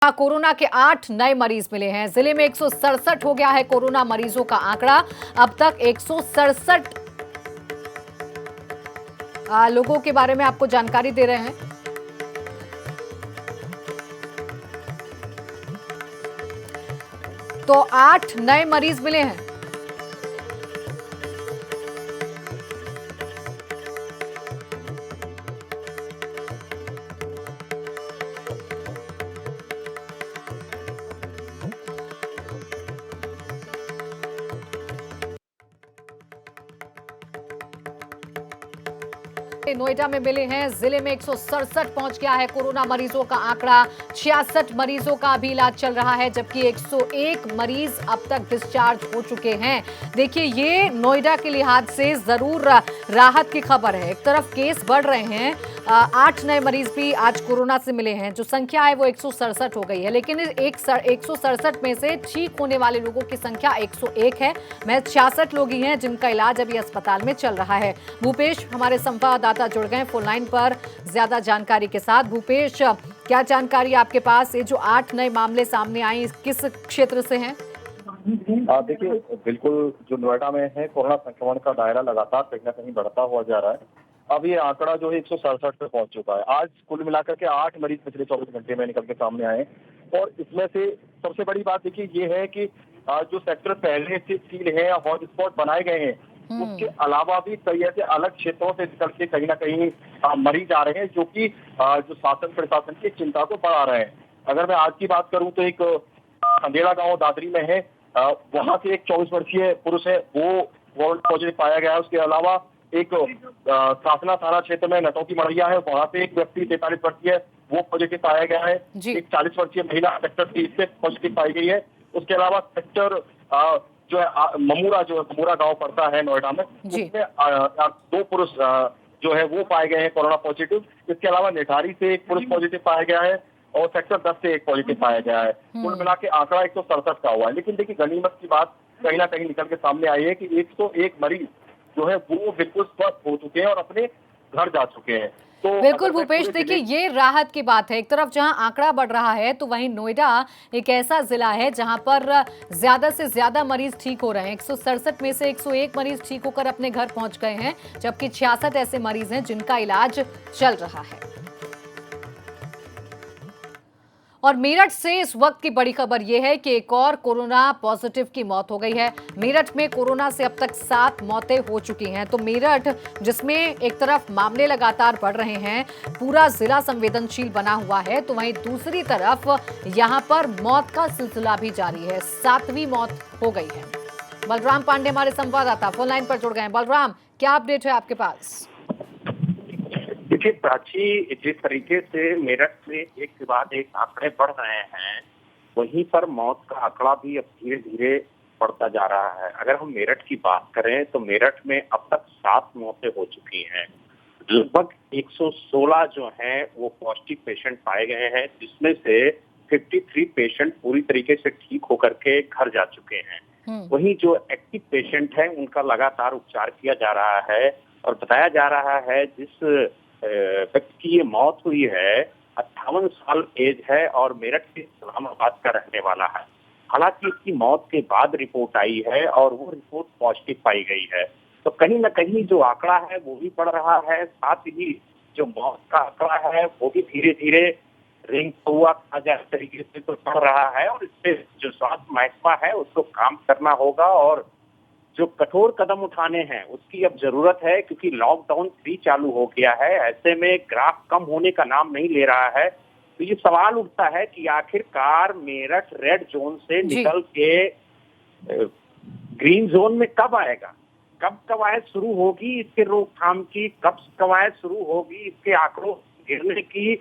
Corona के 8 नए मरीज मिले हैं। जिले में 167 हो गया है कोरोना मरीजों का आंकड़ा। अब तक 167 लोगों के बारे में आपको जानकारी दे रहे हैं। तो 8 नए मरीज मिले हैं। नोएडा में मिले हैं। जिले में 167 पहुंच गया है कोरोना मरीजों का आंकड़ा। 66 मरीजों का अभी इलाज चल रहा है, जबकि 101 मरीज अब तक डिस्चार्ज हो चुके हैं। देखिए, ये नोएडा के लिहाज से जरूर राहत की खबर है। एक तरफ केस बढ़ रहे हैं, 8 नए मरीज भी आज कोरोना से मिले हैं। जो संख्या है वो 167 हो गई है, लेकिन 167 में से ठीक होने वाले लोगों की संख्या 101 है। महज 66 लोग ही हैं जिनका इलाज अभी अस्पताल में चल रहा है। भूपेश हमारे संवाददाता जुड़ गए फोन लाइन पर ज्यादा जानकारी के साथ। भूपेश, क्या जानकारी आपके पास? ये जो 8 नए मामले सामने आए, किस क्षेत्र से हैं? देखिए, बिल्कुल जो नोएडा में है, कोरोना संक्रमण का दायरा लगातार कहीं ना कहीं बढ़ता हुआ जा रहा है। अब ये आंकड़ा जो है 167 पे पहुंच चुका है। आज कुल मिलाकर के 8 मरीज पिछले 24 घंटे में निकल के सामने आए और इसमें से सबसे बड़ी बात देखिए ये है कि जो सेक्टर पहले से सील है, हॉटस्पॉट बनाए गए हैं, उसके अलावा भी कई ऐसे अलग क्षेत्रों से निकल के कहीं ना कहीं मरीज आ रहे हैं, जो कि जो शासन प्रशासन की चिंता को बढ़ा रहे हैं। अगर मैं आज की बात करूं तो एक अंधेरा गांव दादरी में है, वहां से एक 24 वर्षीय पुरुष है, वो कोरोना पॉजिटिव पाया गया है। उसके अलावा एक सासना थाना क्षेत्र में नटों की मड़िया है, वहां पे एक व्यक्ति 43 वर्षीय वो पॉजिटिव पाया गया है। एक 40 वर्षीय महिला सेक्टर 30 से पॉजिटिव पाई गई है। उसके अलावा सेक्टर जो है ममूरा गांव पड़ता है नोएडा में, उसमें 2 पुरुष जो है वो पाए गए हैं कोरोना पॉजिटिव। इसके अलावा निठारी से एक पुरुष पॉजिटिव पाया गया है और सेक्टर 10 से एक पॉजिटिव पाया गया है। कुल मिला के आंकड़ा 167 का हुआ है। लेकिन देखिए, गनीमत की बात कहीं ना कहीं निकल के सामने आई है कि 101 मरीज जो है वो बिल्कुल स्वस्थ हो चुके हैं और अपने घर जा चुके हैं। तो बिल्कुल भूपेश, देखिए ये राहत की बात है। एक तरफ जहां आंकड़ा बढ़ रहा है, तो वहीं नोएडा एक ऐसा जिला है जहां पर ज्यादा से ज्यादा मरीज ठीक हो रहे हैं। 167 में से 101 मरीज ठीक होकर अपने घर पहुंच गए हैं, जबकि 66 ऐसे मरीज हैं जिनका इलाज चल रहा है। और मेरठ से इस वक्त की बड़ी खबर यह है कि एक और कोरोना पॉजिटिव की मौत हो गई है। मेरठ में कोरोना से अब तक 7 मौतें हो चुकी हैं। तो मेरठ, जिसमें एक तरफ मामले लगातार बढ़ रहे हैं, पूरा जिला संवेदनशील बना हुआ है, तो वहीं दूसरी तरफ यहां पर मौत का सिलसिला भी जारी है। 7वीं मौत हो गई है। बलराम पांडे हमारे संवाददाता फोन लाइन पर जुड़ गए हैं। बलराम, क्या अपडेट है आपके पास? देखिए प्राची, जिस तरीके से मेरठ में एक के बाद एक आंकड़े बढ़ रहे हैं, वहीं पर मौत का आंकड़ा भी अब धीरे धीरे बढ़ता जा रहा है। अगर हम मेरठ की बात करें तो मेरठ में अब तक 7 मौतें हो चुकी हैं। लगभग 116 जो हैं वो पॉजिटिव पेशेंट पाए गए हैं, जिसमें से 53 पेशेंट पूरी तरीके से ठीक होकर के घर जा चुके हैं। वहीं जो एक्टिव पेशेंट हैं उनका लगातार उपचार किया जा रहा है और बताया जा रहा है जिस व्यक्ति की ये मौत हुई है 58 साल एज है और मेरठ के इस्लामाबाद का रहने वाला है। हालांकि इसकी मौत के बाद रिपोर्ट आई है और वो रिपोर्ट पॉजिटिव पाई गई है। तो कहीं ना कहीं जो आंकड़ा है वो भी बढ़ रहा है, साथ ही जो मौत का आंकड़ा है वो भी धीरे धीरे रेंगता हुआ तरीके से तो बढ़ रहा है। और इससे जो स्वास्थ्य महकमा है उसको काम करना होगा और जो कठोर कदम उठाने हैं उसकी अब जरूरत है, क्योंकि लॉकडाउन 3 चालू हो गया है। ऐसे में ग्राफ कम होने का नाम नहीं ले रहा है। तो ये सवाल उठता है कि आखिरकार मेरठ रेड जोन से निकल के ग्रीन जोन में कब आएगा, कब कवायद शुरू होगी इसके रोकथाम की, कब कवायद शुरू होगी इसके आंकड़ों गिरने की।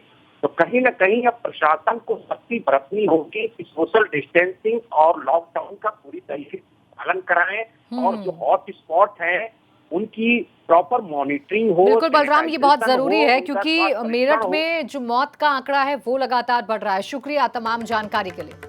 तो कहीं ना कहीं अब प्रशासन को सख्ती बरतनी होगी कि सोशल डिस्टेंसिंग और लॉकडाउन का पूरी तरीके से पालन कराएं और जो हॉट स्पॉट है उनकी प्रॉपर मॉनिटरिंग हो। बिल्कुल बलराम, ये बहुत जरूरी है, क्योंकि मेरठ में जो मौत का आंकड़ा है वो लगातार बढ़ रहा है। शुक्रिया तमाम जानकारी के लिए।